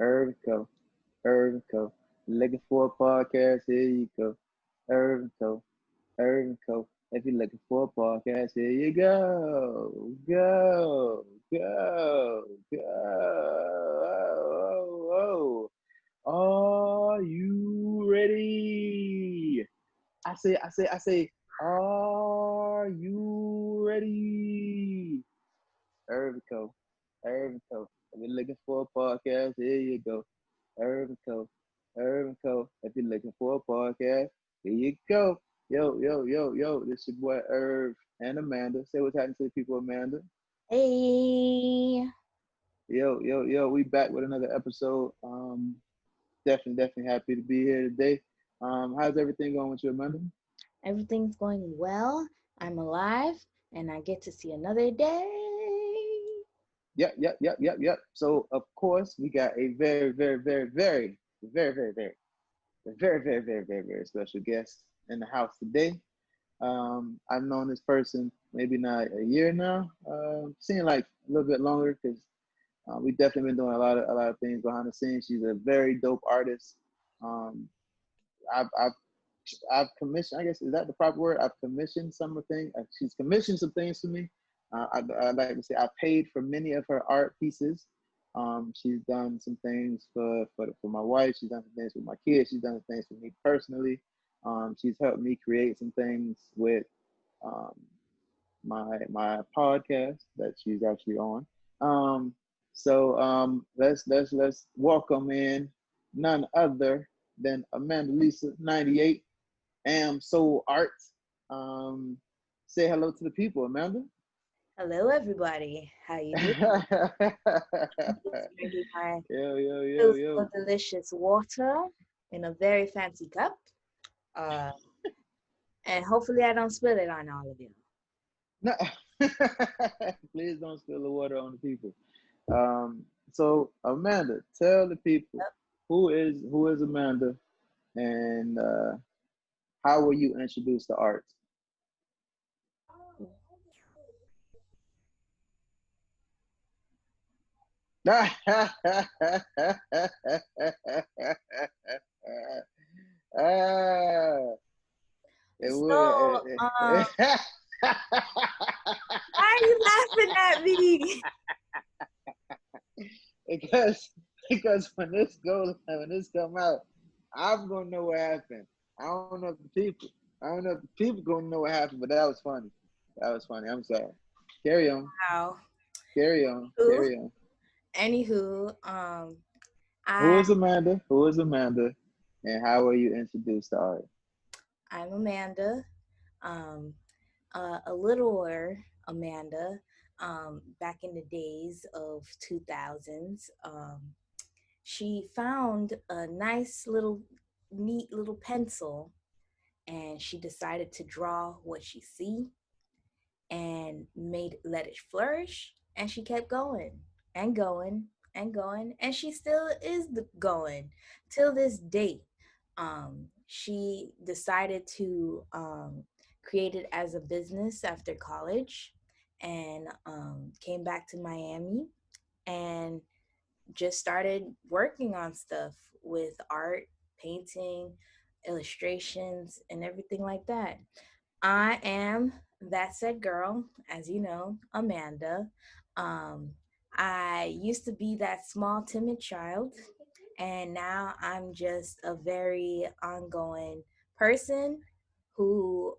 Irv and Co. Irv and Co. Looking for a podcast? Here you go. Irv and Co. Irv and Co. If you're looking for a podcast, here you go. Go. Go. Go. Are you ready? I say, are you ready? Irv and Co. Irv and Co. If you're looking for a podcast, here you go. Irv and Co. Irv and Co. If you're looking for a podcast, here you go. Yo. This your boy Irv and Amanda. Say what's happening to the people, Amanda. Hey, Yo. We back with another episode. Definitely happy to be here today. How's everything going with you, Amanda? everything's going well. I'm alive and I get to see another day. Yep. So of course we got a very special guest in the house today. I've known this person maybe not a year now. Seeing like a little bit longer because we definitely been doing a lot of things behind the scenes. She's a very dope artist. Um, I've commissioned. I guess is that the proper word? I've commissioned some of things. She's commissioned some things for me. I'd like to say I paid for many of her art pieces. She's done some things for my wife. She's done some things with my kids. She's done some things for me personally. She's helped me create some things with um, my podcast that she's actually on. Let's welcome in none other than Amanda Lisa 98 AMSOUL Art. Um, say hello to the people, Amanda. Hello, everybody. How you doing? Just drinking my Yo. beautiful, delicious water in a very fancy cup. Uh, and hopefully I don't spill it on all of you. No, please don't spill the water on the people. So Amanda, tell the people Yep. who is Amanda and how were you introduced to art? Ah, it So, would. why are you laughing at me? because because when this come out, I'm gonna know what happened. I don't know if the people I don't know if the people gonna know what happened, but that was funny. That was funny. I'm sorry. Carry on. Wow. Carry on. Who? Carry on. Anywho, Who I is Amanda? Who is Amanda? And how were you introduced to art? I'm Amanda. Um, a littler Amanda. Back in the days of 2000s. She found a nice little, neat little pencil, and she decided to draw what she see and made let it flourish. And she kept going and going and going, and she still is going till this date. She decided to create it as a business after college, and came back to Miami and just started working on stuff with art, painting, illustrations, and everything like that. I am that said girl, as you know, Amanda. Um, I used to be that small, timid child, and now I'm just a very ongoing person who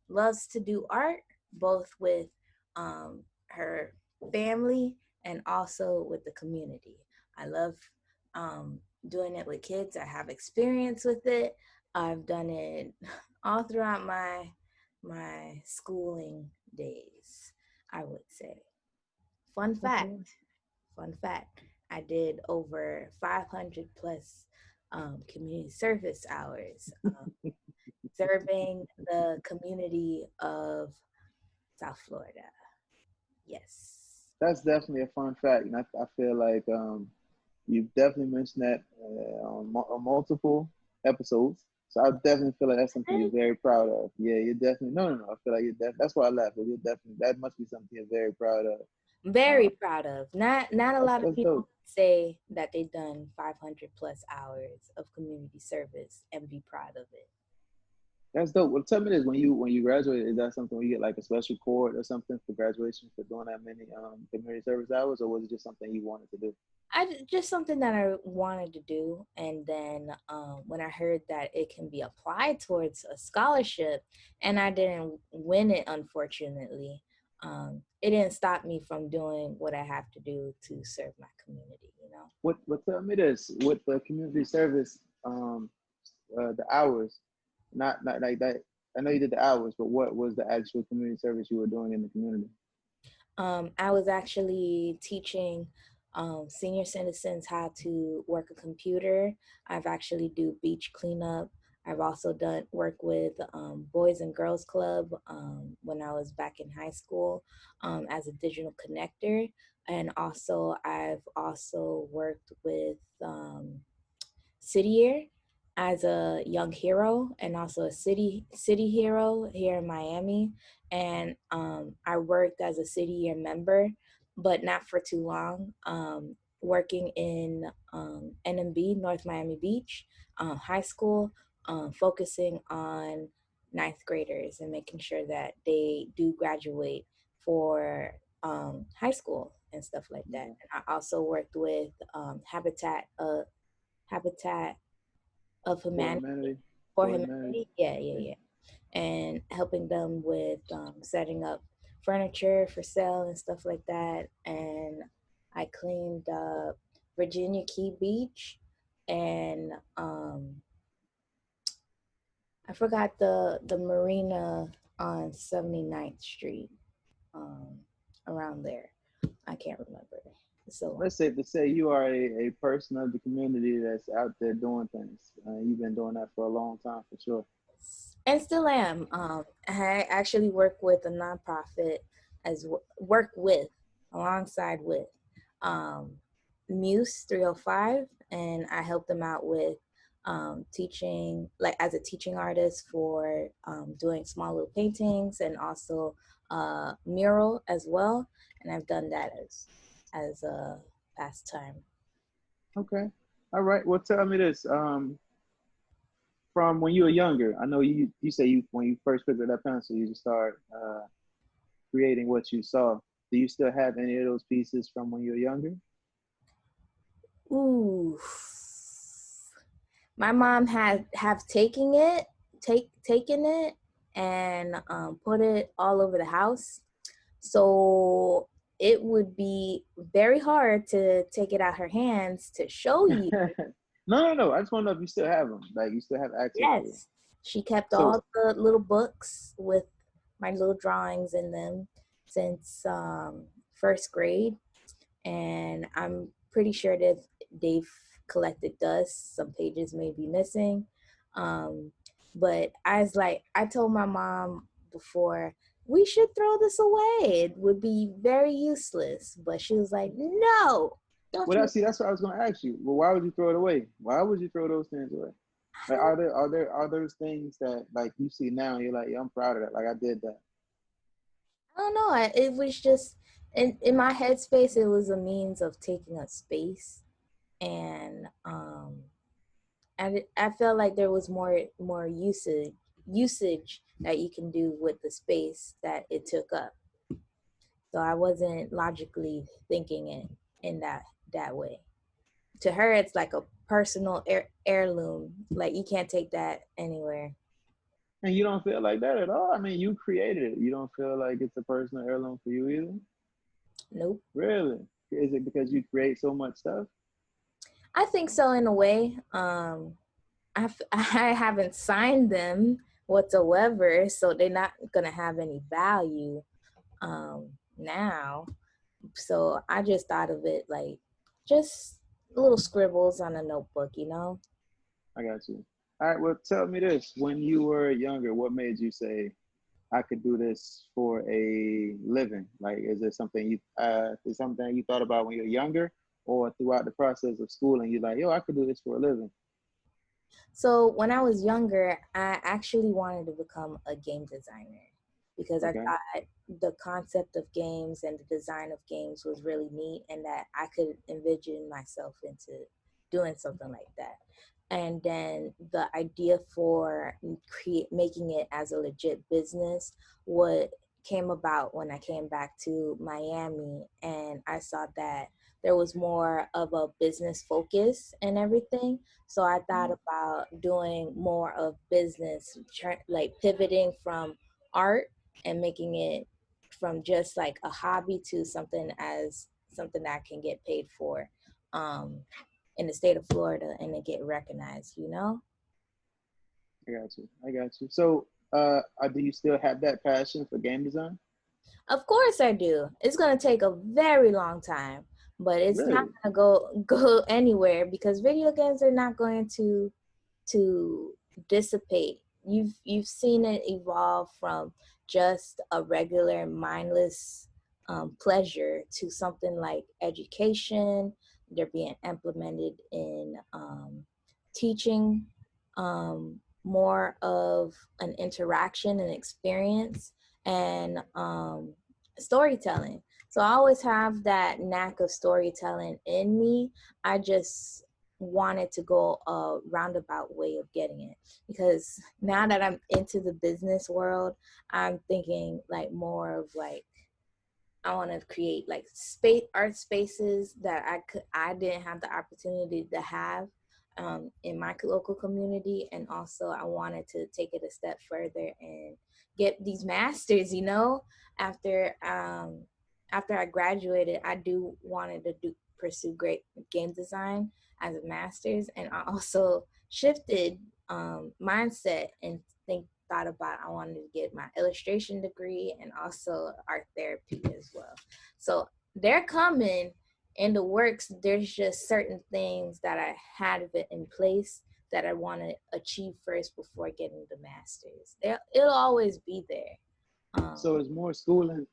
loves to do art, both with her family and also with the community. I love doing it with kids. I have experience with it. I've done it all throughout my schooling days, I would say. Fun fact, Okay. fun fact, I did over 500 plus community service hours serving the community of South Florida. Yes. That's definitely a fun fact, and I feel like you've definitely mentioned that on multiple episodes. So I definitely feel like that's something you're very proud of. Yeah, you're definitely no. I feel like you're that's why I laugh. You're definitely that must be something you're very proud of. Very Oh, proud of. Not a lot of that's people dope. say that they've done 500 plus hours of community service and be proud of it. That's dope. Well, tell me this: when you graduate, is that something where you get like a special cord or something for graduation for doing that many community service hours, or was it just something you wanted to do? Just something that I wanted to do, and then when I heard that it can be applied towards a scholarship, and I didn't win it, unfortunately, it didn't stop me from doing what I have to do to serve my community. You know. What tell me this with the community service, the hours, not like that. I know you did the hours, but what was the actual community service you were doing in the community? I was actually teaching senior citizens how to work a computer. I've actually do beach cleanup. I've also done work with Boys and Girls Club when I was back in high school as a digital connector, and also I've also worked with City Year as a young hero and also a city hero here in Miami. And I worked as a City Year member, but not for too long. Working in NMB, North Miami Beach, high school, focusing on ninth graders and making sure that they do graduate for high school and stuff like that. Okay. And I also worked with Habitat of For Humanity humanity, for for humanity. Humanity. Yeah, Yeah. and helping them with setting up furniture for sale and stuff like that. And I cleaned up Virginia Key Beach, and I forgot the marina on 79th Street, um, around there. I can't remember. It's so long. Let's say to say you are a person of the community that's out there doing things. You've been doing that for a long time for sure. And still am. I actually work with a nonprofit work with alongside with um, Muse 305, and I help them out with teaching, like as a teaching artist for doing small little paintings and also mural as well. And I've done that as a pastime. Okay. All right. Well, tell me this. From when you were younger, I know you say you when you first picked up that pencil, you just start creating what you saw. Do you still have any of those pieces from when you were younger? Ooh, my mom had have taken it and put it all over the house, so it would be very hard to take it out her hands to show you. No. I just want to know if you still have them. Like you still have access to them. Yes, she kept So all the little books with my little drawings in them since first grade, and I'm pretty sure that they've collected dust. Some pages may be missing. Um, but I told my mom before, we should throw this away. It would be very useless. But she was like, no, don't well, you? that's what I was going to ask you. Well, why would you throw it away? Why would you throw those things away? I Like, don't, are those things that like you see now and you're like, yeah, I'm proud of that. Like I did that. I don't know. It was just in my headspace. It was a means of taking up space, and I felt like there was more usage that you can do with the space that it took up. So I wasn't logically thinking it in that way. To her, it's like a personal heirloom. Like you can't take that anywhere. And you don't feel like that at all. I mean, you created it. You don't feel like it's a personal heirloom for you either. Nope. Really? Is it because you create so much stuff? I think so in a way. I haven't signed them whatsoever, so they're not gonna have any value now. So I just thought of it like just little scribbles on a notebook, you know? I got you. All right. Well, tell me this: when you were younger, what made you say I could do this for a living? Like, is it something is something you thought about when you were younger, or throughout the process of school, and you're like, yo, I could do this for a living? So when I was younger, I actually wanted to become a game designer. because I Okay. thought the concept of games and the design of games was really neat, and that I could envision myself into doing something like that. And then the idea for making it as a legit business, what came about when I came back to Miami, and I saw that there was more of a business focus and everything. So I thought Mm, about doing more of business, like pivoting from art and making it from just like a hobby to something that I can get paid for, um, in the state of Florida, and to get recognized, you know? I got you. I got you. So, do you still have that passion for game design? Of course I do. It's gonna take a very long time, but it's not Really? gonna go anywhere, because video games are not going to dissipate. You've seen it evolve from just a regular mindless pleasure to something like education. They're being implemented in teaching, more of an interaction and experience, and storytelling. So I always have that knack of storytelling in me. I just wanted to go a roundabout way of getting it, because now that I'm into the business world, I'm thinking like more of like, I want to create like space art spaces that I didn't have the opportunity to have in my local community. And also I wanted to take it a step further and get these masters, you know. After um after I graduated, I do wanted to pursue great game design as a master's. And I also shifted mindset and thought about, I wanted to get my illustration degree and also art therapy as well. So they're coming in the works. There's just certain things that I had of it in place that I want to achieve first before getting the masters. It'll always be there. So Um, it's more schooling.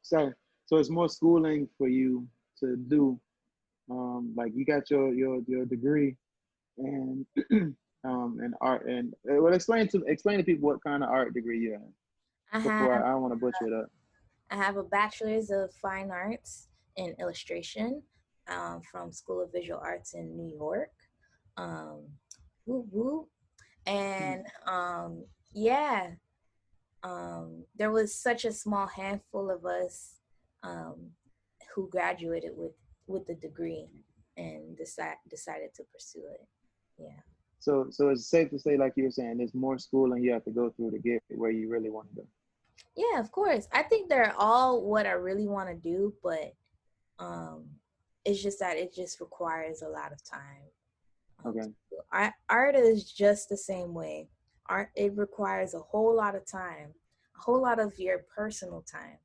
Sorry. So it's more schooling for you to do. Like you got your degree and and art and well, explain to people what kind of art degree you have I before have I don't want to butcher it up. I have a bachelor's of fine arts in illustration, from School of Visual Arts in New York. Um, woo woo. And yeah, there was such a small handful of us um, who graduated with the degree and decided to pursue it. Yeah. So it's safe to say, like you were saying, there's more schooling you have to go through to get where you really want to go. Yeah, of course. I think they're all what I really want to do, but um, it's just that it just requires a lot of time. Okay. Art is just the same way. Art, it requires a whole lot of time, a whole lot of your personal time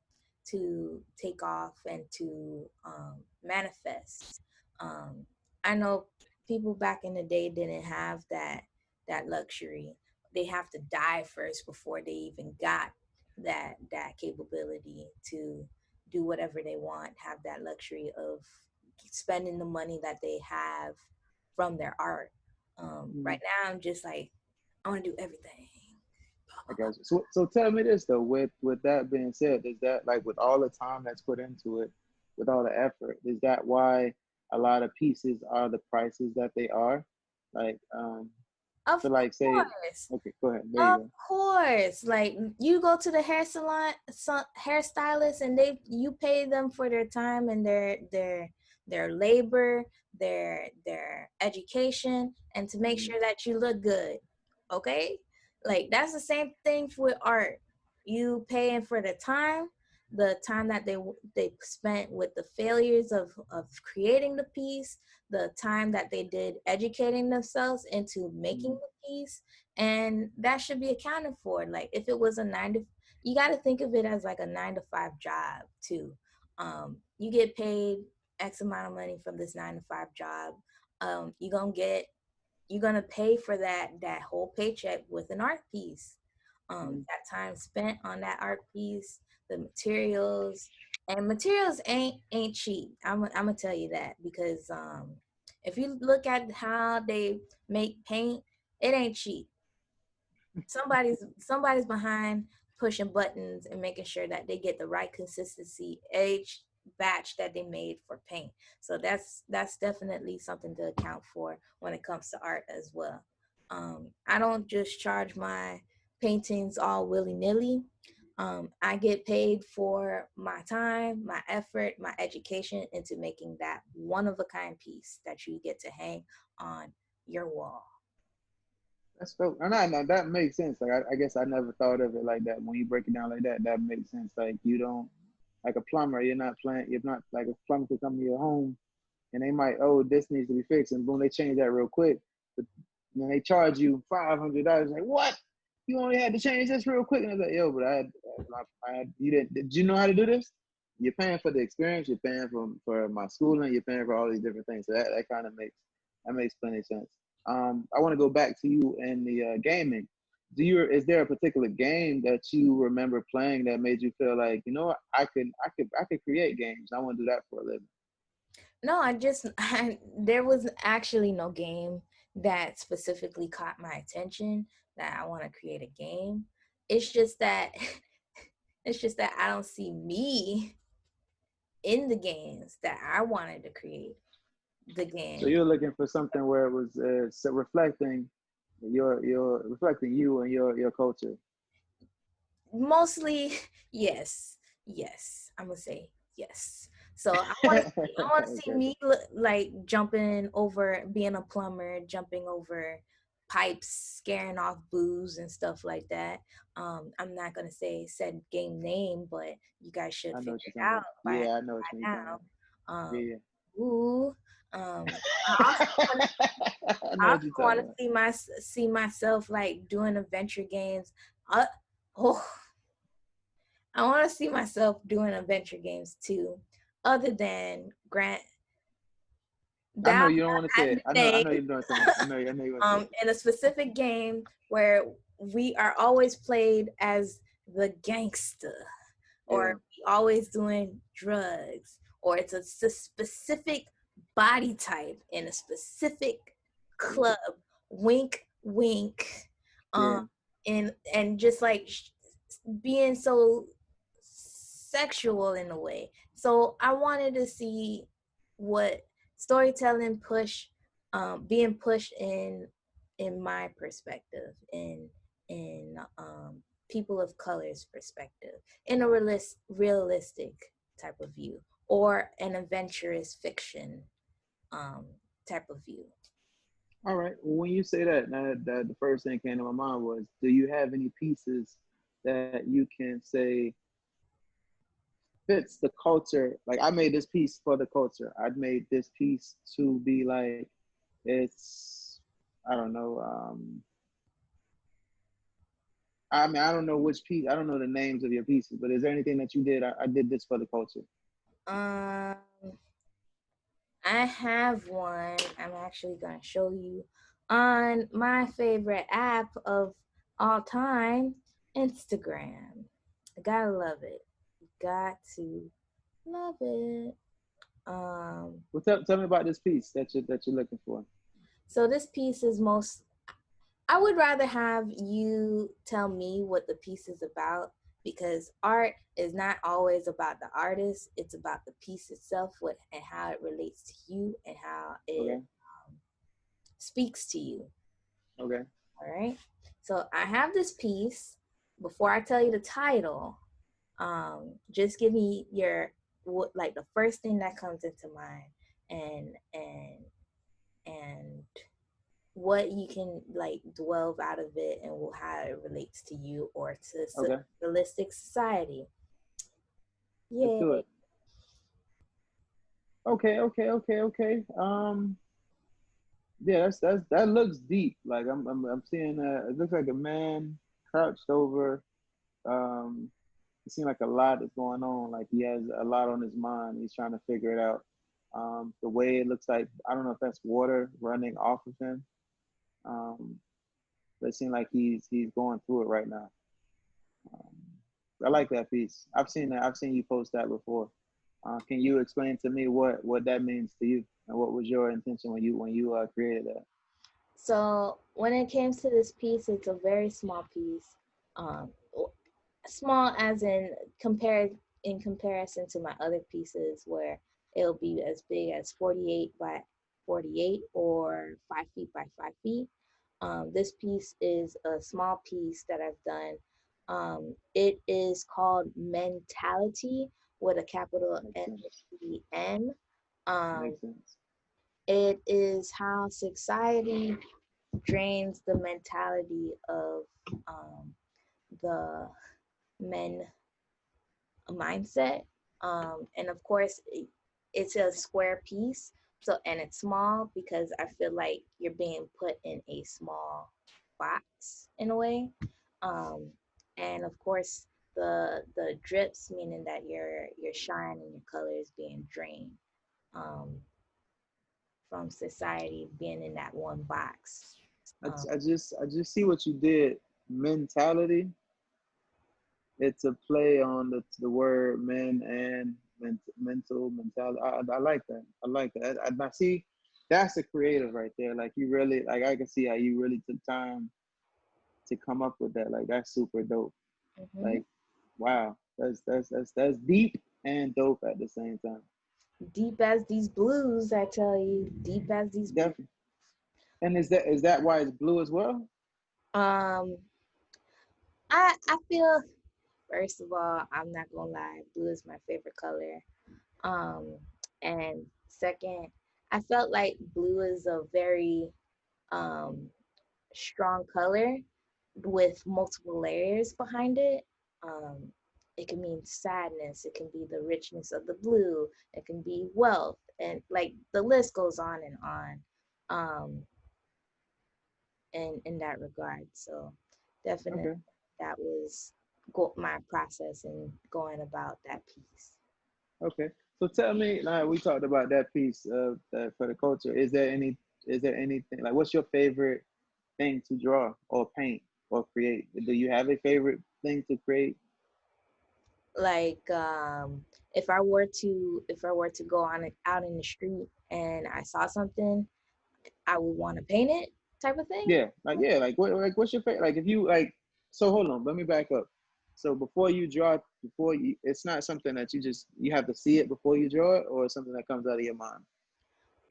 to take off and to manifest. Um, I know people back in the day didn't have that luxury. They have to die first before they even got that capability to do whatever they want. Have that luxury of spending the money that they have from their art. Mhm. Right now, I'm just like, I want to do everything. I guess. So tell me this though. With that being said, is that like with all the time that's put into it, with all the effort, is that why a lot of pieces are the prices that they are? Like, Of so like say, course. okay, go ahead. There you Of go. course. Like, you go to the hair salon, hairstylist, and you pay them for their time and their labor, their education, and to make Mhm. sure that you look good. Okay? Like, that's the same thing with art. You paying for the time that they spent with the failures of creating the piece, the time that they did educating themselves into making Mhm. the piece, and that should be accounted for. Like, if it was a you got to think of it as like a 9 to 5 job too. You get paid X amount of money from this 9 to 5 job. You're gonna pay for that whole paycheck with an art piece. Mhm. That time spent on that art piece, the materials, and materials ain't cheap. I'm gonna tell you that, because if you look at how they make paint, it ain't cheap. Somebody's behind pushing buttons and making sure that they get the right consistency each batch that they made for paint. So that's definitely something to account for when it comes to art as well. I don't just charge my paintings all willy-nilly. I get paid for my time, my effort, my education into making that one of a kind piece that you get to hang on your wall. That's dope. And I know that makes sense. Like I guess I never thought of it like that. When you break it down like that, that makes sense. Like you don't like a plumber, you're not playing. You're not like a plumber could come to your home and they might, oh, this needs to be fixed, and boom, they change that real quick. But then they charge you $500. Like what? You only had to change this real quick, and I was like, yo, but you didn't. Did you know how to do this? You're paying for the experience. You're paying for my schooling. You're paying for all these different things. So that kind of makes plenty of sense. I want to go back to you and the gaming. Is there a particular game that you remember playing that made you feel like, you know what, I could create games. I want to do that for a living. No, there was actually no game that specifically caught my attention that I want to create a game. It's just that it's just that I don't see me in the games that I wanted to create the So game. you're looking for something where it was so reflecting your reflecting you and your culture. Mostly, yes, yes. I'm gonna say yes. So I want to see Okay. me like jumping over, being a plumber, jumping over pipes, scaring off booze and stuff like that. I'm not gonna say said game name, but you guys should I know figure what you're it talking out about. by Yeah, I know what you're talking now. about. Um, Yeah, ooh. I also want to yeah. I I know what also you're want talking to about. see myself like doing adventure games. Uh, oh, I want to see myself doing adventure games too, other than Grant. I know That you don't want to say it. I name, know you don't say it. I know you want to say it. in a specific game where we are always played as the gangster, or Yeah, we always doing drugs, or it's a specific body type in a specific yeah, club. Wink, wink. Um, yeah. and just like being so sexual in a way. So I wanted to see what storytelling being pushed in my perspective, in people of color's perspective, in a realistic type of view, or an adventurous fiction um, type of view. All right. Well, when you say that the first thing came to my mind was, do you have any pieces that you can say fits the culture? Like I made this piece for the culture. I made this piece to be like it's I don't know. I mean, I don't know which piece. I don't know the names of your pieces, but is there anything that you did? I did this for the culture. Um, I have one. I'm actually going to show you on my favorite app of all time, Instagram. I gotta love it. Got to love it. Um, Well, tell me about this piece that you're looking for. so this piece is most. I would rather have you tell me what the piece is about, because art is not always about the artist. It's about the piece itself, what and how it relates to you and how it Okay. speaks to you. Okay. All right. So I have this piece. Before I tell you the title, just give me your what, like the first thing that comes into mind, and and and what you can like dwell out of it, and how it relates to you or to Okay. realistic society. Let's Yeah. do it. Okay. Okay. Okay. Okay. Yeah. That looks deep. Like I'm seeing. It looks like a man crouched over. Um. It seems like a lot is going on. Like he has a lot on his mind. He's trying to figure it out. The way it looks like, I don't know if that's water running off of him. Um, but it seems like he's going through it right now. Um, I like that piece. I've seen that. I've seen you post that before. Can you explain to me what that means to you, and what was your intention when you created that? So when it came to this piece, it's a very small piece. Um, Small as in comparison to my other pieces where it'll be as big as 48 by 48 or 5 feet by 5 feet. This piece is a small piece that I've done. It is called Mentality with a capital Makes sense. MEN. Um, Makes sense. it is how society drains the mentality of the men mindset. And of course, it's a square piece. So, and it's small because I feel like you're being put in a small box in a way. Um, and of course, the drips, meaning that your shine and your color is being drained um, from society being in that one box. Um, I just see what you did. Mentality. It's a play on the word men and mental mentality. I like that. I like that. I see. That's a creative right there. Like you really like. I can see how you really took time to come up with that. Like that's super dope. mhm. Like wow, that's deep and dope at the same time. Deep as these blues, I tell you, deep as these blues. Definitely. And is that why it's blue as well? Um, I feel first of all, I'm not gonna lie, blue is my favorite color. Um, and second, I felt like blue is a very um strong color with multiple layers behind it. Um, it can mean sadness, it can be the richness of the blue, it can be wealth, and like the list goes on and on. In that regard. So definitely Okay. that was my process in going about that piece. Okay. So tell me, like we talked about that piece of that for the culture. Is there anything like what's your favorite thing to draw or paint or create? Do you have a favorite thing to create? Like if I were to go on out in the street and I saw something, I would want to paint it type of thing. Yeah, like what's your favorite? Like if you like, so hold on, let me back up. So before you draw, it's not something that you have to see it before you draw it, or it's something that comes out of your mind.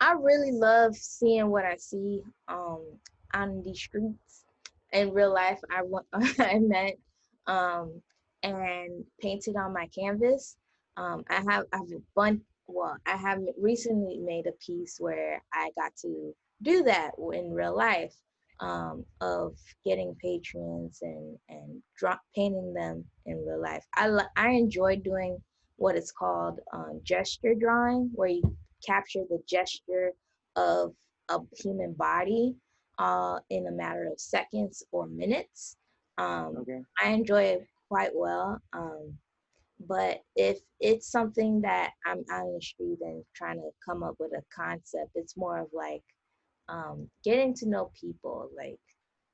I really love seeing what I see on the streets in real life. I want I met um, and painted on my canvas. I have a bunch. Well, I have recently made a piece where I got to do that in real life of getting patrons and painting them in real life. I enjoy doing what is called gesture drawing, where you capture the gesture of a human body in a matter of seconds or minutes. Okay. I enjoy it quite well. But if it's something that I'm out in the street and trying to come up with a concept, it's more of like getting to know people, like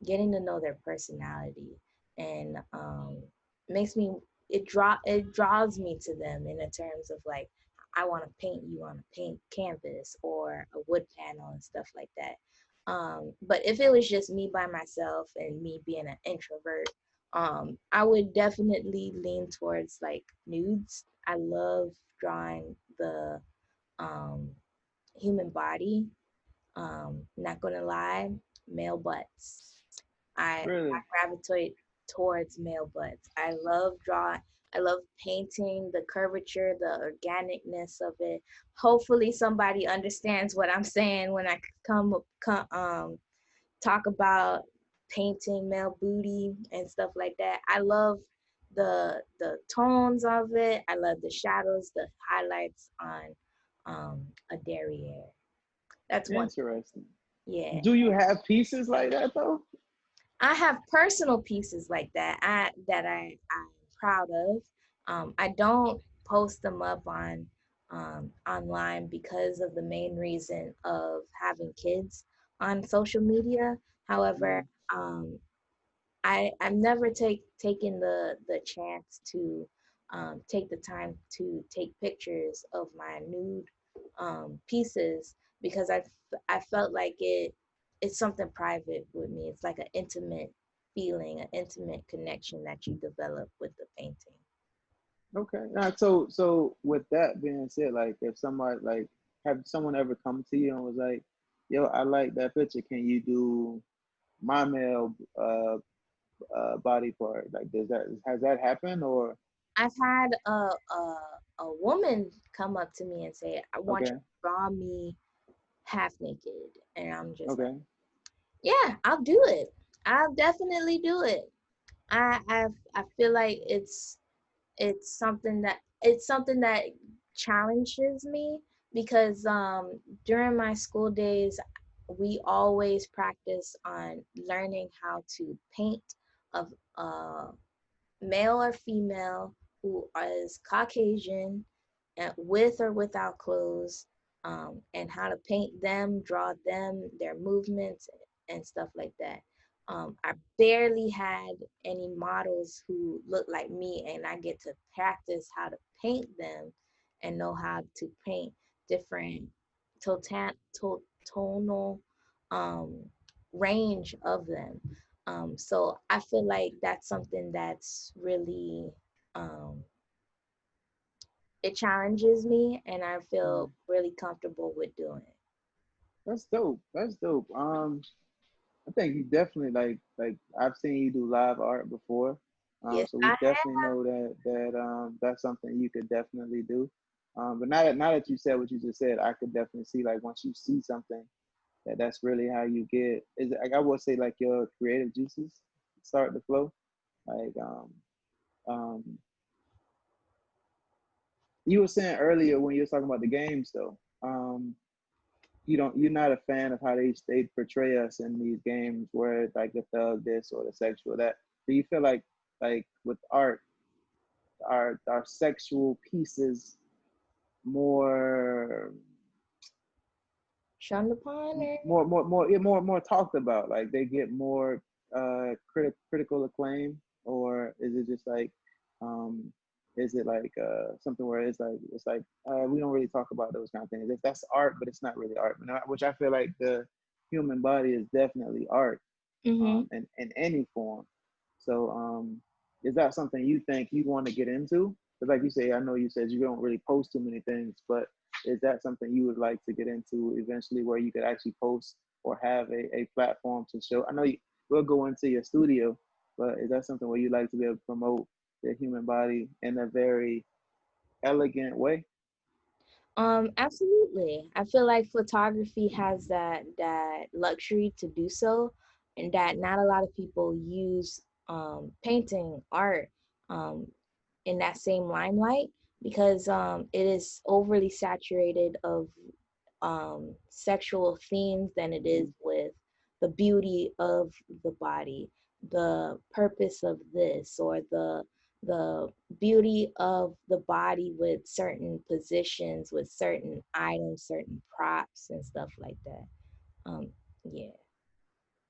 getting to know their personality, and makes me it draws me to them in the terms of like I want to paint you on a paint canvas or a wood panel and stuff like that. But if it was just me by myself and me being an introvert, I would definitely lean towards like nudes. I love drawing the um, human body. Not gonna lie, male butts. I Really gravitate towards male butts. I love drawing. I love painting the curvature, the organicness of it. Hopefully, somebody understands what I'm saying when I talk about painting male booty and stuff like that. I love the tones of it. I love the shadows, the highlights on a derriere. That's one. interesting. Yeah. Do you have pieces like that though? I have personal pieces like that I'm proud of. I don't post them up on online because of the main reason of having kids on social media. However, Mm, um, I've never taken the chance to take the time to take pictures of my nude pieces because I felt like it's something private with me. It's like an intimate feeling, an intimate connection that you develop with the painting. Okay. Now, so with that being said, like if somebody like have someone ever come to you and was like, "Yo, I like that picture. Can you do my male body part?" Like, does that has that happened or I've had a woman come up to me and say, "I want you okay, to draw me half naked," and I'm just like, okay, "Yeah, I'll do it. I'll definitely do it." I feel like it's something that challenges me because during my school days we always practice on learning how to paint of male or female who is Caucasian, with or without clothes, and how to paint them, draw them, their movements, and stuff like that. I barely had any models who look like me, and I get to practice how to paint them and know how to paint different totan- tonal um, range of them. So I feel like that's something that's really um, it challenges me, and I feel mhm. really comfortable with doing it. That's dope. That's dope. I think you definitely like I've seen you do live art before. Yes, So we I definitely know that's something you could definitely do. But now that you said what you just said, I could definitely see like once you see something that's really how you get is it, like I would say like your creative juices start to flow. Like um you were saying earlier when you were talking about the games though. You're not a fan of how they portray us in these games where it's like the thug this or the sexual that. Do you feel like with art, our sexual pieces more shunned upon or more talked about? Like they get more critical acclaim, or is it just like um is it like something where it's like we don't really talk about those kind of things. If that's art, but it's not really art, which I feel like the human body is definitely art hmm in any form. So is that something you think you want to get into? Because like you say, I know you said you don't really post too many things, but is that something you would like to get into eventually where you could actually post or have a platform to show? I know we'll go into your studio, but is that something where you like to be able to promote the human body in a very elegant way? Absolutely. I feel like photography has that luxury to do so, and that not a lot of people use painting art um, in that same limelight because it is overly saturated of sexual themes than it is Mm-hmm. with the beauty of the body, the purpose of this, or the beauty of the body with certain positions, with certain items, certain props, and stuff like that. Um, yeah.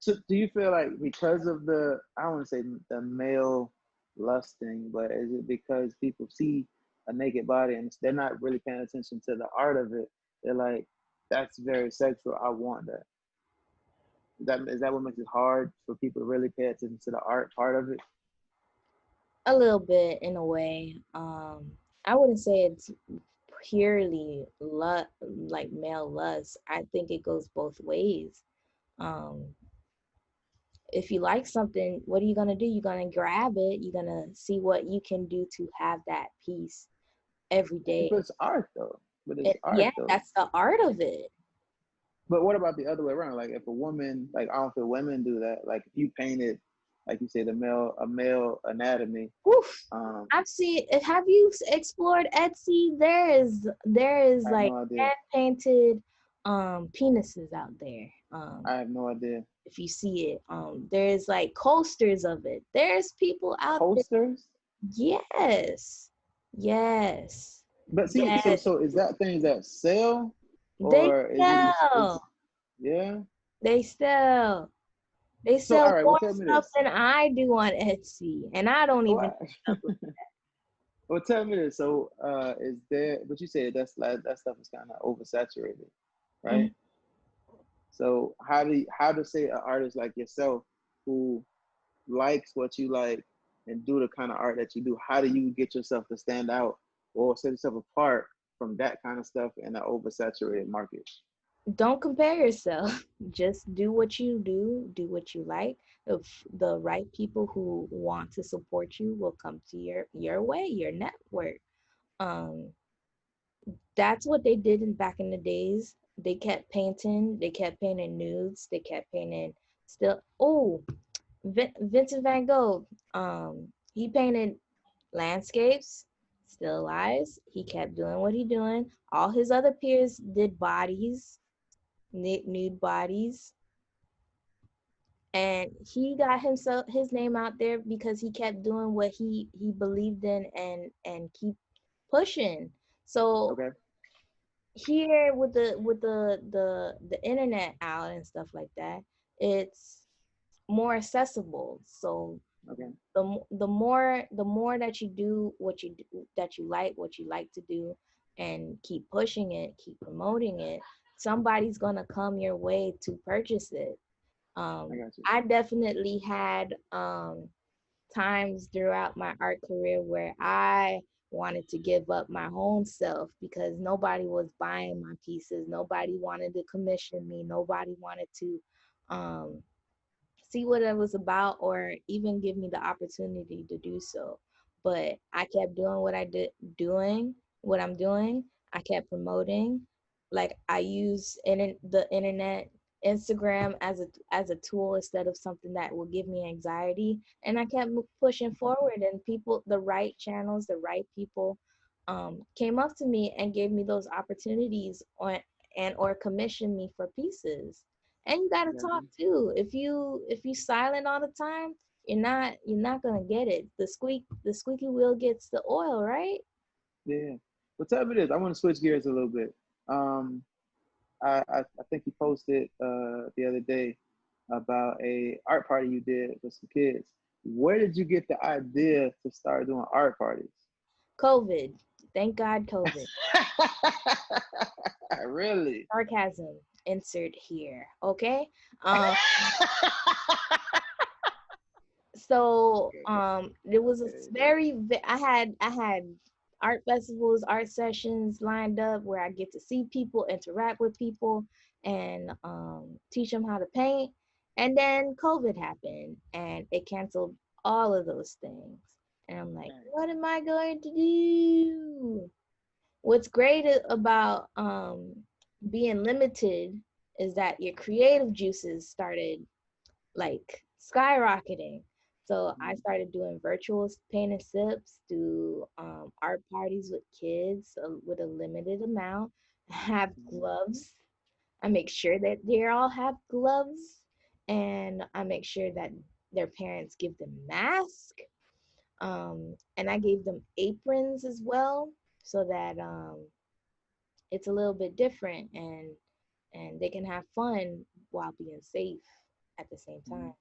So do you feel like because of the I don't want to say the male lusting, but is it because people see a naked body and they're not really paying attention to the art of it? They're like, that's very sexual. I want that. Is that what makes it hard for people to really pay attention to the art part of it? A little bit in a way. I wouldn't say it's purely like male lust. I think it goes both ways. Um, if you like something, what are you gonna do? You're gonna grab it. You're gonna see what you can do to have that piece every But day. it's art though. But it's Yeah, art though. that's the art of it. But what about the other way around? Like if a woman, like I don't feel women do that. Like if you painted, like you say, a male anatomy. Oof. Um, I've seen. Have you explored Etsy? There is I have like no idea. hand painted penises out there. I have no idea. If you see it, there's like coasters of it. There's people out there. Coasters. Yes, yes, But see, so yes. so is that things that sell, They or is it just sell. it's yeah? They sell. They So all sell right, well more tell me stuff this. than I do on Etsy, and I don't even What? know stuff. Well, tell me this. So is there? But you said that's like that stuff is kind of oversaturated, Mhm. right? So how to say an artist like yourself who likes what you like and do the kind of art that you do, how do you get yourself to stand out or set yourself apart from that kind of stuff in an oversaturated market? Don't compare yourself. Just do what you like. If the right people who want to support you will come to your way, your network. Um, that's what they did back in the days. They kept painting nudes, they kept painting still. Oh, Vincent Van Gogh. He painted landscapes, still lives. He kept doing what he doing. All his other peers did bodies, nude bodies, and he got himself his name out there because he kept doing what he believed in and keep pushing. So Okay. here with the internet out and stuff like that, it's more accessible. So Okay. the more that you do that you like to do, and keep pushing it, keep promoting it, somebody's gonna come your way to purchase it. I got you. I definitely had times throughout my art career where I wanted to give up my own self because nobody was buying my pieces, nobody wanted to commission me, nobody wanted to um see what it was about or even give me the opportunity to do so. But I kept doing what I'm doing. I kept promoting. Like I use the internet, Instagram as a tool instead of something that will give me anxiety. And I kept pushing forward, and people, the right channels, the right people, came up to me and gave me those opportunities on and or commissioned me for pieces. And you I gotta got talk you. too. If you silent all the time, you're not gonna get it. The squeaky wheel gets the oil, right? Yeah. Well, tell me this. I want to switch gears a little bit. Um, I think you posted the other day about a art party you did with some kids. Where did you get the idea to start doing art parties? COVID. Thank God COVID. Really? Sarcasm insert here. Okay. Um so it was a I had art festivals, art sessions lined up where I get to see people, interact with people, and teach them how to paint. And then COVID happened and it canceled all of those things, and I'm like, what am I going to do? What's great about being limited is that your creative juices started like skyrocketing. So I started doing virtual paint and sips, do art parties with kids with a limited amount. Have gloves. I make sure that they all have gloves, and I make sure that their parents give them masks. And I gave them aprons as well, so that it's a little bit different, and they can have fun while being safe at the same time.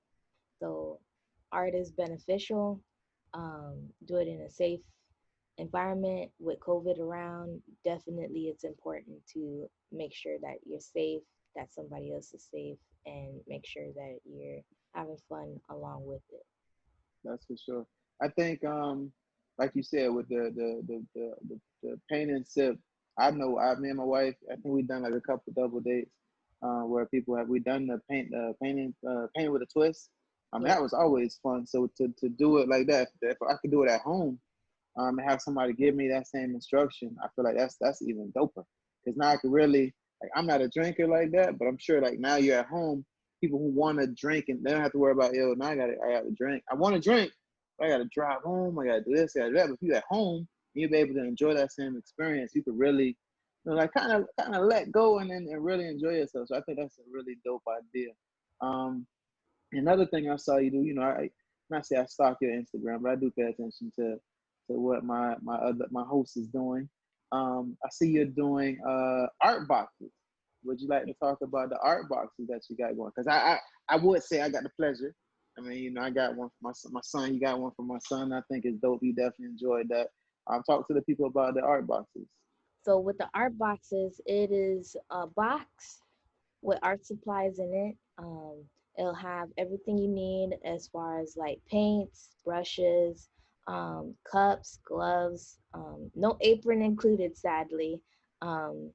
So art is beneficial. Do it in a safe environment with COVID around. Definitely, it's important to make sure that you're safe, that somebody else is safe, and make sure that you're having fun along with it. That's for sure. I think, like you said, with the paint and sip, me and my wife, I think we've done like a couple double dates, where people have we done the painting with a twist. I mean, Yeah. that was always fun. So to do it like that, if I could do it at home, and have somebody give me that same instruction, I feel like that's even doper. Because now I can really like I'm not a drinker like that, but I'm sure like now you're at home, people who want to drink and they don't have to worry about yo, now I got to drink. I want to drink, but I got to drive home. I got to do this, I got to do that. But if you're at home, you'll be able to enjoy that same experience. You could really, like kind of let go and really enjoy yourself. So I think that's a really dope idea. Um, Another thing I saw you do, I not say I stalk your Instagram, but I do pay attention to what my host is doing. I see you're doing art boxes. Would you like to talk about the art boxes that you got going? Because I would say I got the pleasure. I mean, I got one for my son. You got one for my son. I think it's dope. He definitely enjoyed that. Talk to the people about the art boxes. So with the art boxes, it is a box with art supplies in it. It'll have everything you need as far as like paints, brushes, cups, gloves, no apron included, sadly. Um,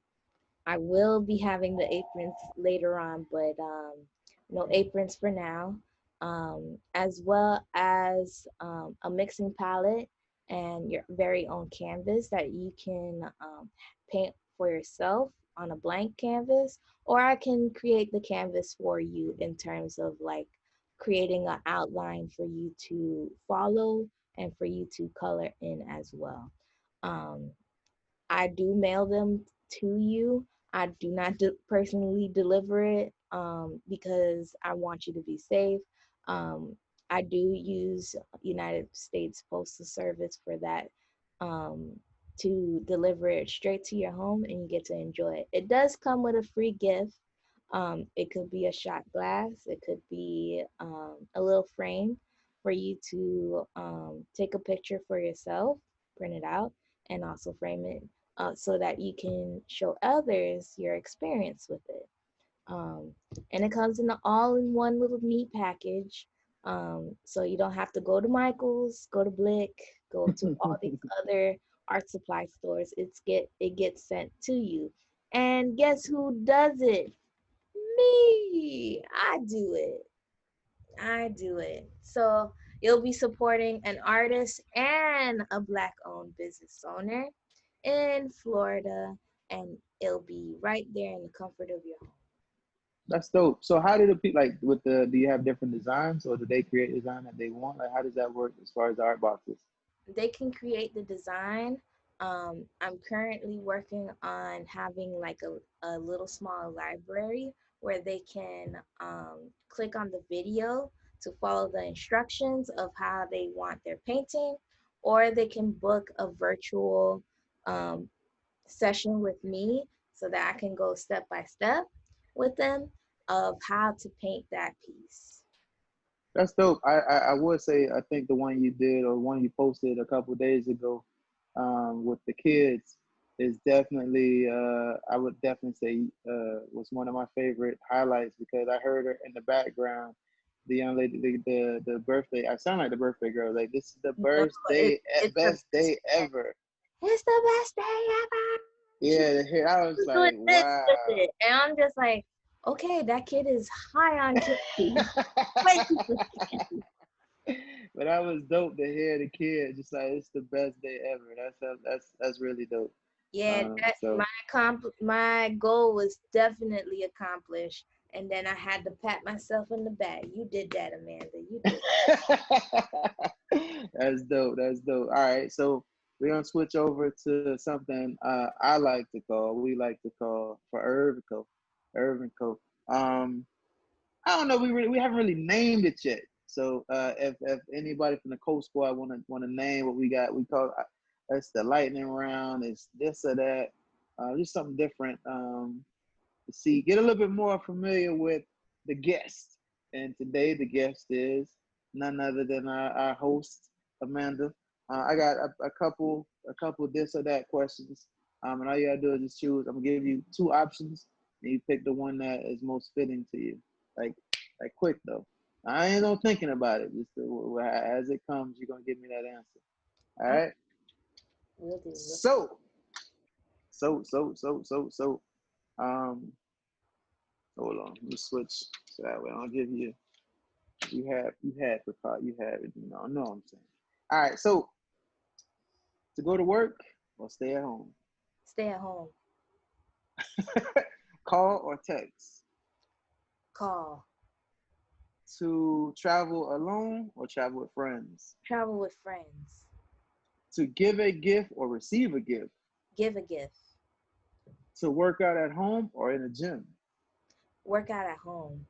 I will be having the aprons later on, but no aprons for now. As well as a mixing palette and your very own canvas that you can paint for yourself on a blank canvas, or I can create the canvas for you in terms of like creating an outline for you to follow and for you to color in as well. Um, I do mail them to you. I do not personally deliver it because I want you to be safe. Um, I do use United States Postal Service for that um, to deliver it straight to your home and you get to enjoy it. It does come with a free gift. It could be a shot glass, it could be a little frame for you to take a picture for yourself, print it out, and also frame it so that you can show others your experience with it. Um, and it comes in an all-in-one little neat package. So you don't have to go to Michael's, go to Blick, go to all these other art supply stores. It gets sent to you. And guess who does it? Me. I do it. I do it. So you'll be supporting an artist and a black owned business owner in Florida, and it'll be right there in the comfort of your home. That's dope. So how do the people like with the do you have different designs or do they create design that they want? Like how does that work as far as the art boxes? They can create the design. I'm currently working on having like a little small library where they can click on the video to follow the instructions of how they want their painting, or they can book a virtual um, session with me so that I can go step by step with them of how to paint that piece. That's dope. I would say I think the one you did or one you posted a couple days ago with the kids is definitely I would definitely say was one of my favorite highlights because I heard her in the background. The young lady, the birthday. I sound like the birthday girl. Like this is the No, birthday it's the best best day day. ever. It's the best day ever. Yeah, I was Was like, doing this wow. with it. And I'm just like, okay, that kid is high on candy. Way too much candy. But that was dope to hear the kid just like it's the best day ever. That's really dope. Yeah, that So my goal was definitely accomplished. And then I had to pat myself on the back. You did that, Amanda. You did. that's dope. That's dope. All right, so we're gonna switch over to something I like to call, we like to call for Irv and Co. Irv and Co. Um, I don't know. We haven't really named it yet. So if anybody from the Coast Squad wanna name what we got, we call that's the lightning round. It's this or that. Just something different. To see, get a little bit more familiar with the guest. And today the guest is none other than our host Amanda. I got a couple this or that questions. And all you gotta do is just choose. I'm gonna give you two options, and you pick the one that is most fitting to you. Like like quick though. I ain't no thinking about it. Just as it comes, you're gonna give me that answer. All Oh, right. we'll do. So so. Um, hold on. Let me switch so that way I'll give you. You had precaution. You had it. Know what I'm saying. All right. So to go to work or stay at home, Stay at home. call or text, Call. to travel alone or travel with friends, Travel with friends. to give a gift or receive a gift, Give a gift. to work out at home or in a gym, Work out at home.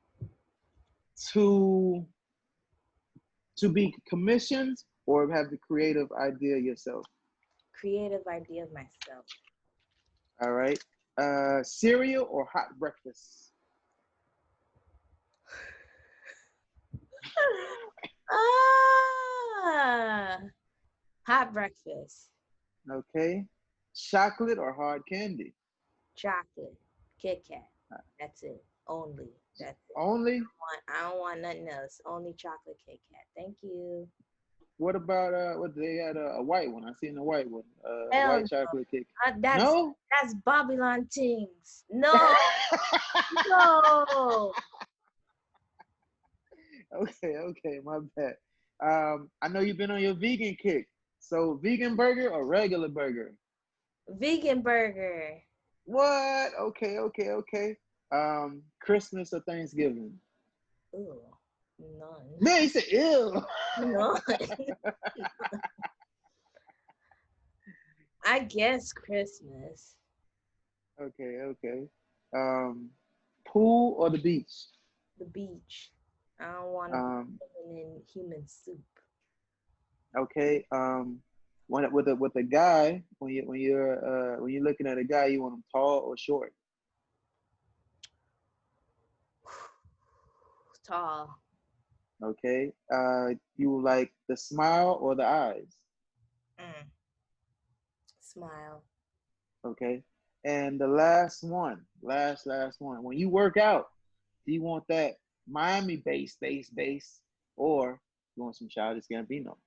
to to be commissioned or have the creative idea yourself. Creative idea of myself. All right. Cereal or hot breakfast. Ah, hot breakfast. Okay. Chocolate or hard candy. Chocolate. Kit Kat. That's it. Only. That's it. Only? I don't want nothing else. Only chocolate Kit Kat. Thank you. What about what they had a white one? I seen a white one. Hell White no. chocolate cake. That's No? Babylon things. No, no. Okay, my bad. I know you've been on your vegan kick. So vegan burger or regular burger? Vegan burger. What? Okay. Christmas or Thanksgiving? Ooh, none. Man, he said ew. No. I guess Christmas. Okay. Um, Pool or the beach? The beach. I don't want to be Um, living in human soup. okay. With a guy, when you're looking at a guy, you want him tall or short? Tall. Okay. You like the smile or the eyes? Mm. Smile. Okay. And the last one. When you work out, do you want that Miami bass, or you want some Childish Gambino?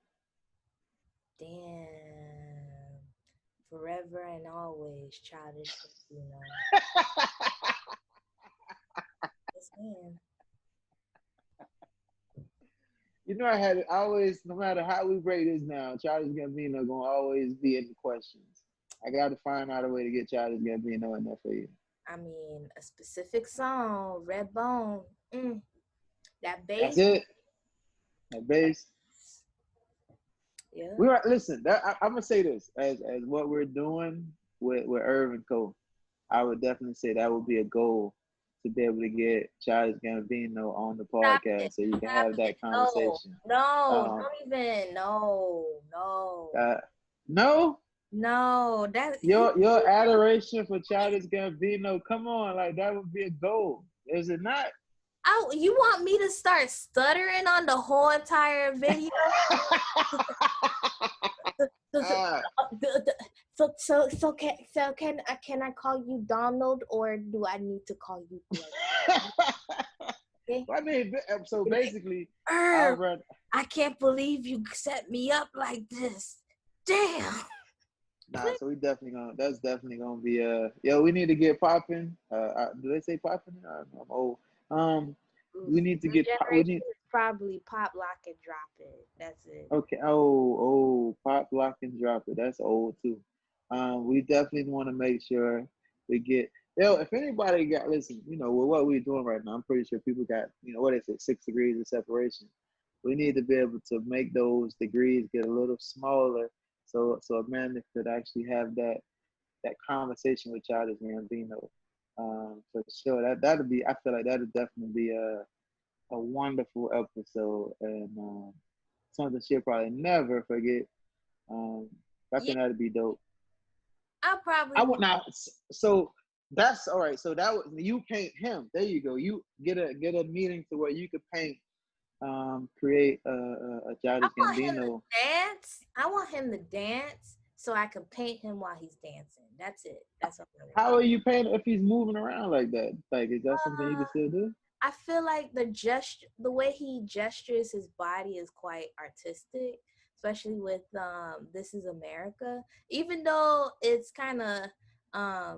Damn. Forever and always childish, you know. Yes, man. You know, I always, no matter how we break this down, Childish Gambino gonna always be in the questions. I got to find out a way to get Childish Gambino in there for you. I mean, a specific song, Red Bone. Mm. That That's bass. it. That bass. Yeah. We are listen. I'm gonna say this as what we're doing with Irv and Co. I would definitely say that would be a goal to be able to get Childish Gambino on the Stop it. podcast so you can Stop have it. that No. conversation. No. Um, Don't even. No. No. no, No. That he. your adoration for Childish Gambino, come on, like that would be a goal, is it not? Oh, you want me to start stuttering on the whole entire video? Ah, Can I call you Donald, or do I need to call you Blake? Okay. I mean, so basically, I'd Irv, rather. I can't believe you set me up like this. Damn. Nah, so we definitely gonna. That's definitely gonna be Yo, we need to get popping. Do they say popping? I'm old. Oof. We need to My get. We generation need. is probably pop, lock, and drop it. That's it. Okay. Oh, pop, lock, and drop it. That's old too. We definitely want to make sure we get. Yo, if anybody got listen, with what we're doing right now, I'm pretty sure people got, what is it, 6 degrees of separation. We need to be able to make those degrees get a little smaller, so Amanda could actually have that conversation with Childish Gambino. For sure, that'll be. I feel like that'll definitely be a wonderful episode, and something she'll probably never forget. Um, I Yeah, think that'd be dope. I probably I will. would not. So that's all right. So that was you paint him. There you go. You get a meeting to where you could paint, create a I Childish want him Gambino. to dance. I want him to dance so I can paint him while he's dancing. That's it. That's all I want. How are you painting if he's moving around like that? Like, is that something you Uh, can still do? I feel like the way he gestures his body is quite artistic, especially with This Is America. Even though it's kind of, I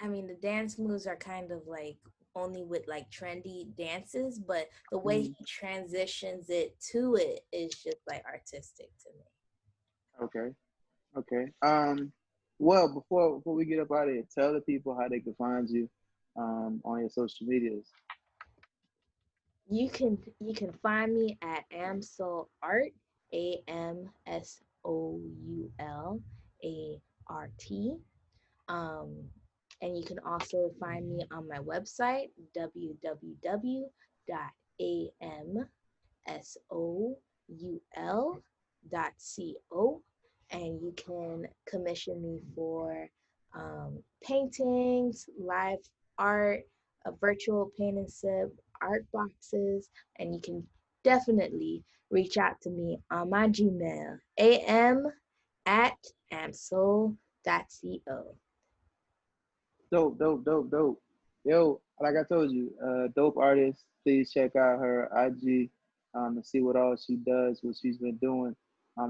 mean, the dance moves are kind of like only with like trendy dances, but the way Mm, he transitions it to it is just like artistic to me. okay. Well, before we get up out of here, tell the people how they can find you, on your social medias. You can find me at AMSOUL Art, AMSOULART. Um, and you can also find me on my website, www.amsoul.co, and you can commission me for paintings, live art, a virtual paint and sip, art boxes, and you can definitely reach out to me on my Gmail, am@amsoul.co. Dope. Yo, like I told you, dope artist. Please check out her IG and see what all she does, what she's been doing.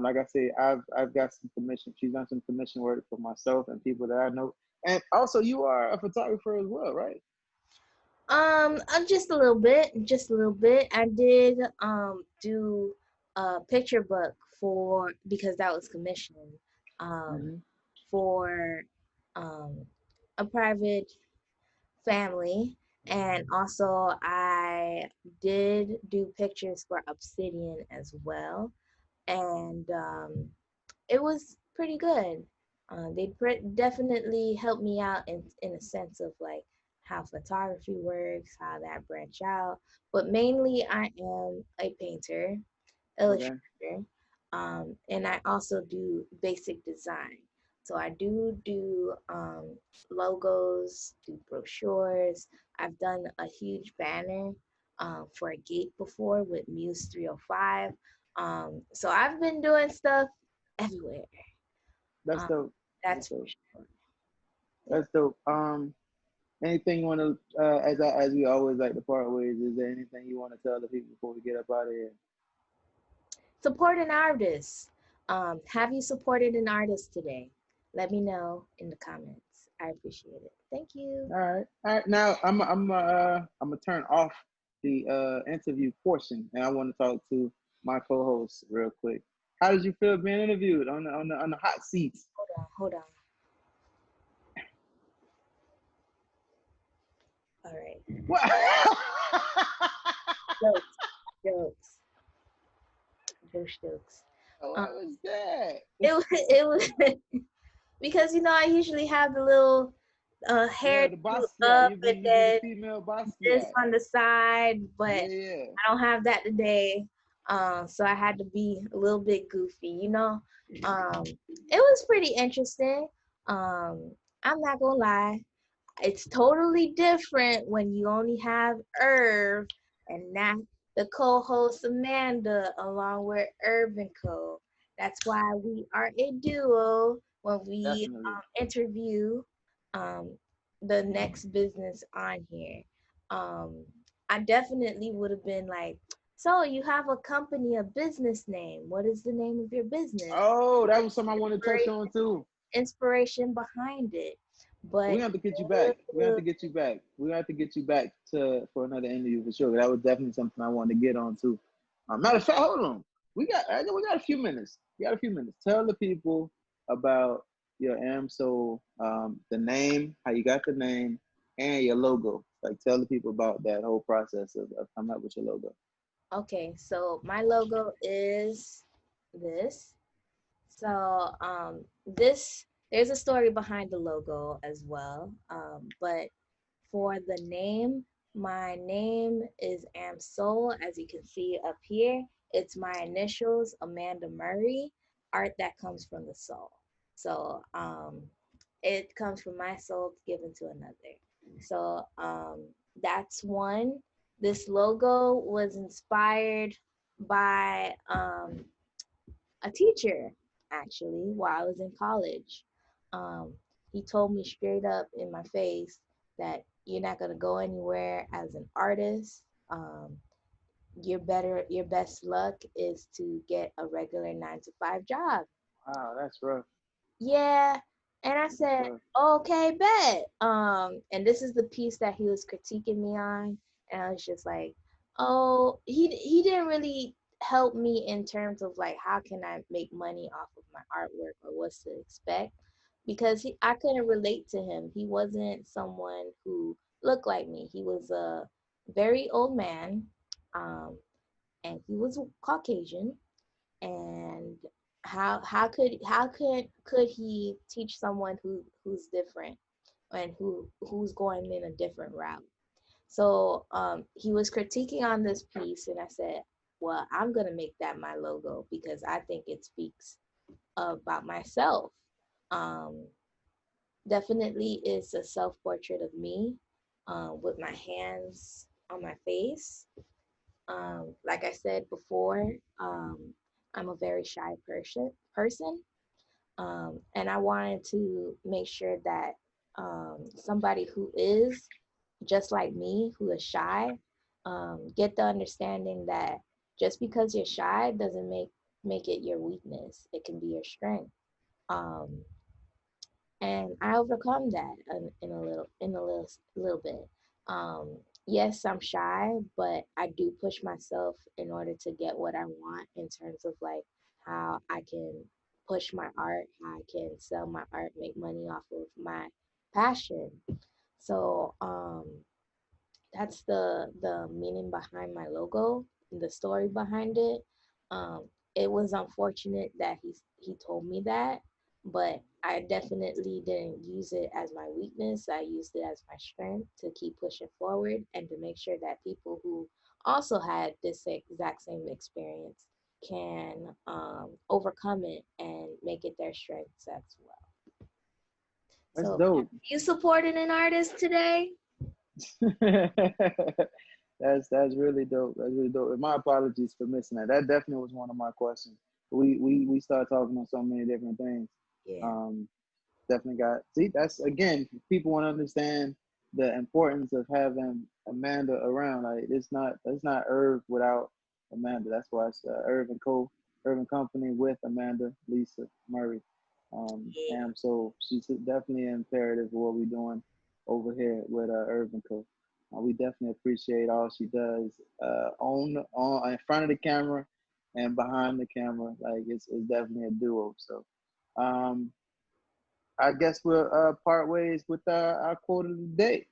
Like I say, I've got some commission. She's done some commission work for myself and people that I know. And also, you are a photographer as well, right? Just a little bit, just a little bit. I did do a picture book for because that was commissioned um Mm-hmm. for um a private family, and also I did do pictures for Obsidian as well, and it was pretty good. Definitely helped me out in a sense of like how photography works, how that branch out. But mainly, I am a painter, Okay, illustrator, and I also do basic design. So I do logos, do brochures. I've done a huge banner for a gate before with Muse 305. So I've been doing stuff everywhere. that's Um, dope. That's that's for dope. sure. Yeah. That's dope. Anything you want to, as we always like to part ways, is there anything you want to tell the people before we get up out of here? Support an artist. Have you supported an artist today? Let me know in the comments. I appreciate it. Thank you. All right, all right. Now I'm gonna turn off the interview portion, and I want to talk to my co-host real quick. How did you feel being interviewed on the hot seats? Hold on, hold on. All right. What? Jokes, jokes, jokes. Um, What was that? it was because I usually have the little Yeah, hair the Basquiat. up and You be the then female this Basquiat. on the side, but Yeah, yeah. I don't have that today. So I had to be a little bit goofy. It was pretty interesting. I'm not gonna lie. It's totally different when you only have Irv and not the co-host Amanda along with Irv and Co. That's why we are a duo when we Definitely. interview um, the next business on here. Um, I definitely would have been like, so you have a company, a business name. What is the name of your business? Oh, that was something I want to touch on too. Inspiration behind it. We But have to get you back. We have uh, to get you back. We have to get you back to for another interview for sure. That was definitely something I wanted to get on too. Matter of fact, hold on. We got a few minutes. We got a few minutes. Tell the people about your AMSOUL, the name, how you got the name, and your logo. Like tell the people about that whole process of coming up with your logo. Okay, so my logo is this. So this there's a story behind the logo as well. But for the name, my name is AMSOUL, as you can see up here. It's my initials, Amanda Murray, art that comes from the soul. So it comes from my soul given to another. So that's one. This logo was inspired by a teacher actually while I was in college. Um, he told me straight up in my face that you're not gonna go anywhere as an artist. Your best luck is to get a regular 9 to 5 job. Wow, that's rough. Yeah. And I That's said, rough. okay, bet. And this is the piece that he was critiquing me on. And I was just like, oh, he didn't really help me in terms of like how can I make money off of my artwork or what's to expect. Because I couldn't relate to him. He wasn't someone who looked like me. He was a very old man, um, and he was Caucasian, and how could he teach someone who's different and who's going in a different route. So he was critiquing on this piece, and I said, well, I'm gonna make that my logo because I think it speaks about myself. um, Definitely is a self-portrait of me, with my hands on my face. Like I said before, I'm a very shy person, and I wanted to make sure that somebody who is just like me, who is shy, get the understanding that just because you're shy doesn't make it your weakness. It can be your strength. Um, and I overcome that in a little bit. Yes, I'm shy, but I do push myself in order to get what I want in terms of like how I can push my art, how I can sell my art, make money off of my passion. So that's the meaning behind my logo, the story behind it. Um, it was unfortunate that he told me that, but I definitely didn't use it as my weakness. I used it as my strength to keep pushing forward and to make sure that people who also had this exact same experience can overcome it and make it their strengths as well. That's So, dope. you supported an artist today? That's really dope. That's really dope. And my apologies for missing that. That definitely was one of my questions. We started talking on so many different things. Yeah. Um, definitely got see. That's again, people want to understand the importance of having Amanda around. Like it's not Irv without Amanda. That's why it's Irv and Co. Irv and Company with Amanda, Lisa, Murray. Yeah. And so she's definitely imperative of what we're doing over here with Irv and Co. We definitely appreciate all she does on in front of the camera and behind the camera. Like it's definitely a duo. So um, I guess we'll part ways with our quote of the day.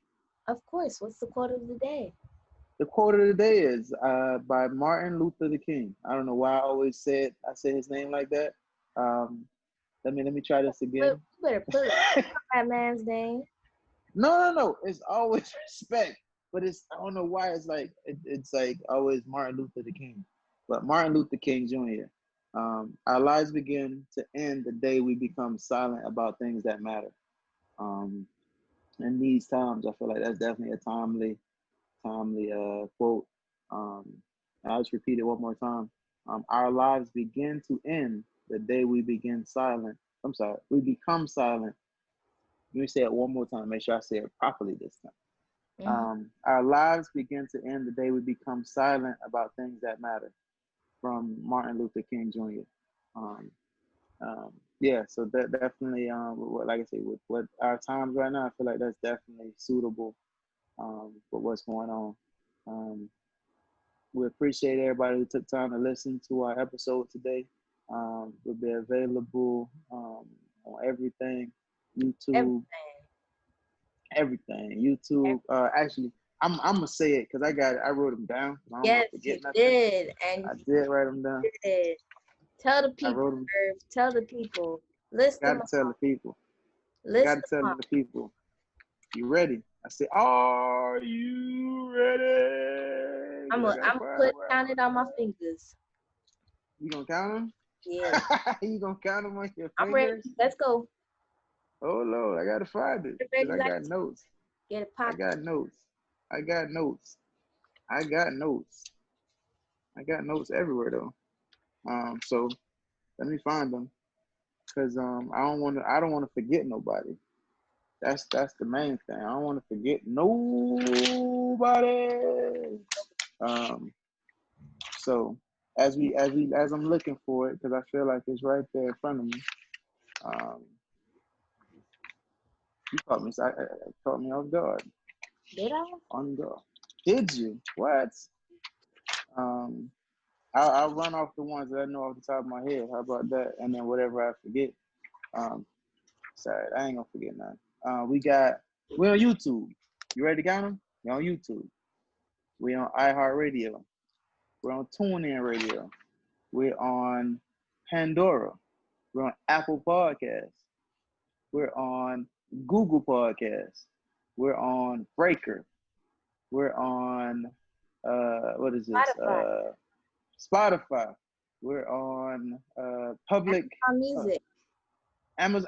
Of course. What's the quote of the day? The quote of the day is by Martin Luther the King. I don't know why I say his name like that. Um, let me try this You again. better put that man's name. No. It's always respect, but I don't know why it's like always Martin Luther the King, but Martin Luther King Jr. Our lives begin to end the day we become silent about things that matter. Um, in these times, I feel like that's definitely a timely quote. Um, I'll just repeat it one more time. Our lives begin to end the day we begin silent. I'm sorry, we become silent. Let me say it one more time. Make sure I say it properly this time. Hmm. Our lives begin to end the day we become silent about things that matter. From Martin Luther King Jr. Um, yeah, so that definitely, like I say, with what our times right now, I feel like that's definitely suitable for what's going on. Um, we appreciate everybody who took time to listen to our episode today. We'll be available on everything, YouTube, Everything. everything, YouTube. Actually, I'm gonna say it because I wrote them down. I don't want Yes, to you forget nothing. did. And I did write them down. you did. Tell the I people, wrote them. Irv. Tell the people. List Got them to tell off. the people. Got List to them tell off. the people. You ready? I said, are you ready? I'm Cause I gonna got I'm five. put count it on my fingers. You gonna count them? Yeah. You gonna count them on your I'm ready. fingers? Let's go. Oh Lord, I gotta find it. Get Cause ready I like got notes. get it I popping. got notes. I got notes. I got notes. I got notes everywhere though. So let me find them. Cause I don't wanna forget nobody. That's the main thing. I don't wanna forget nobody. Um, so as I'm looking for it, because I feel like it's right there in front of me. Um, you caught me off guard. Did I? On guard. Did you? What? Um, I'll run off the ones that I know off the top of my head. How about that? And then whatever I forget. Um, sorry, I ain't gonna forget none. We're on YouTube. You ready to count them? We're on YouTube. We're on iHeartRadio. We're on TuneIn Radio. We're on Pandora. We're on Apple Podcasts. We're on Google Podcasts. We're on Breaker. We're on what is this? Spotify. Spotify. We're on public Amazon uh, Music.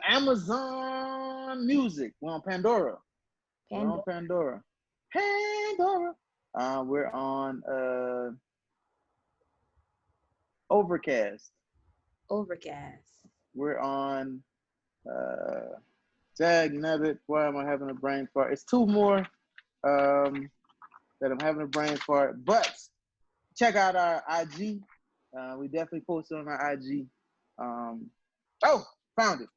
Amazon Music. We're on Pandora. We're on Pandora. Pandora. Pandora. We're on Overcast. Overcast. We're on Dag Nabbit. Why am I having a brain fart? It's two more. that I'm having a brain fart. But check out our IG. We definitely posted on our IG. Oh, found it.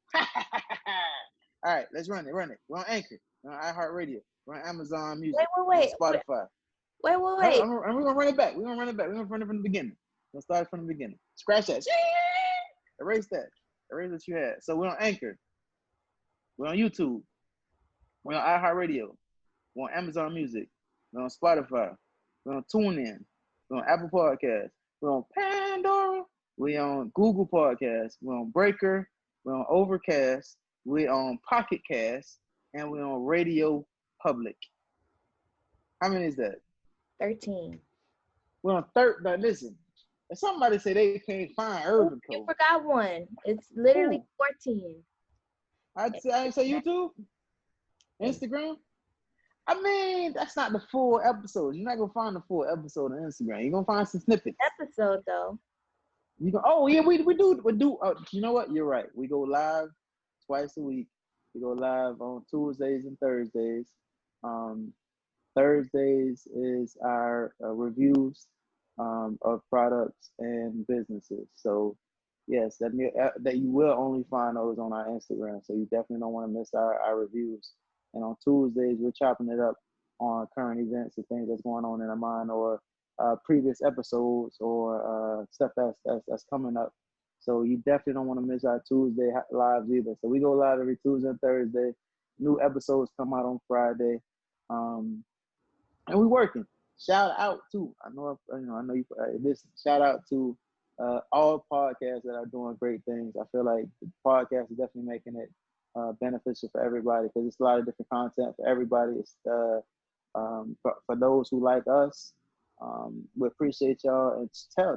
All right, let's run it. We're on Anchor. We're on iHeartRadio. We're on Amazon Music. Wait. We're on Spotify. Wait. And we're gonna run it back. We're gonna run it from the beginning. We're gonna start from the beginning. Scratch that. Erase that. Erase what you had. So we're on Anchor. We're on YouTube. We're on iHeartRadio. We're on Amazon Music. We're on Spotify. We're on TuneIn. We're on Apple Podcasts. We're on Pandora. We're on Google Podcasts. We're on Breaker. We're on Overcast. We're on Pocket Cast. And we're on Radio Public. How many is that? 13. We're on third. Now listen, if somebody say they can't find Irv and Co. You forgot one. It's literally 14. I'd say YouTube, Instagram. I mean, that's not the full episode. You're not gonna find the full episode on Instagram. You're gonna find some snippets. Episode though. You go. Oh yeah, we do. You know what? You're right. We go live twice a week. We go live on Tuesdays and Thursdays. Thursdays is our reviews of products and businesses. So yes, that you will only find those on our Instagram. So you definitely don't want to miss our reviews. And on Tuesdays, we're chopping it up on current events and things that's going on in our mind, or previous episodes, or stuff that's coming up. So you definitely don't want to miss our Tuesday lives either. So we go live every Tuesday and Thursday. New episodes come out on Friday. And we working. Shout out to I know you. Listen. Shout out to all podcasts that are doing great things. I feel like the podcast is definitely making it beneficial for everybody, because it's a lot of different content for everybody. It's for those who like us. We appreciate y'all, and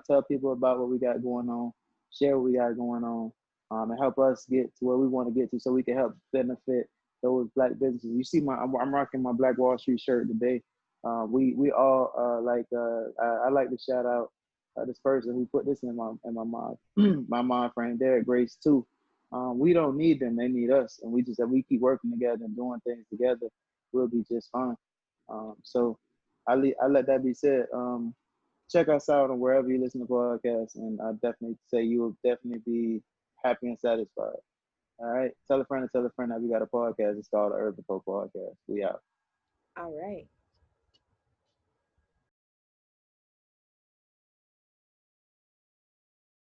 tell people about what we got going on. Share what we got going on, and help us get to where we want to get to, so we can help benefit those Black businesses. You see, I'm rocking my Black Wall Street shirt today. We all I like to shout out this person who put this in my mind my mind frame, Derek Grace too. We don't need them; they need us, and we keep working together and doing things together, we'll be just fine. So I let that be said. Check us out on wherever you listen to podcasts, and I definitely say you will definitely be happy and satisfied. All right, tell a friend that we got a podcast. It's called the Irv and Co podcast. We out. All right.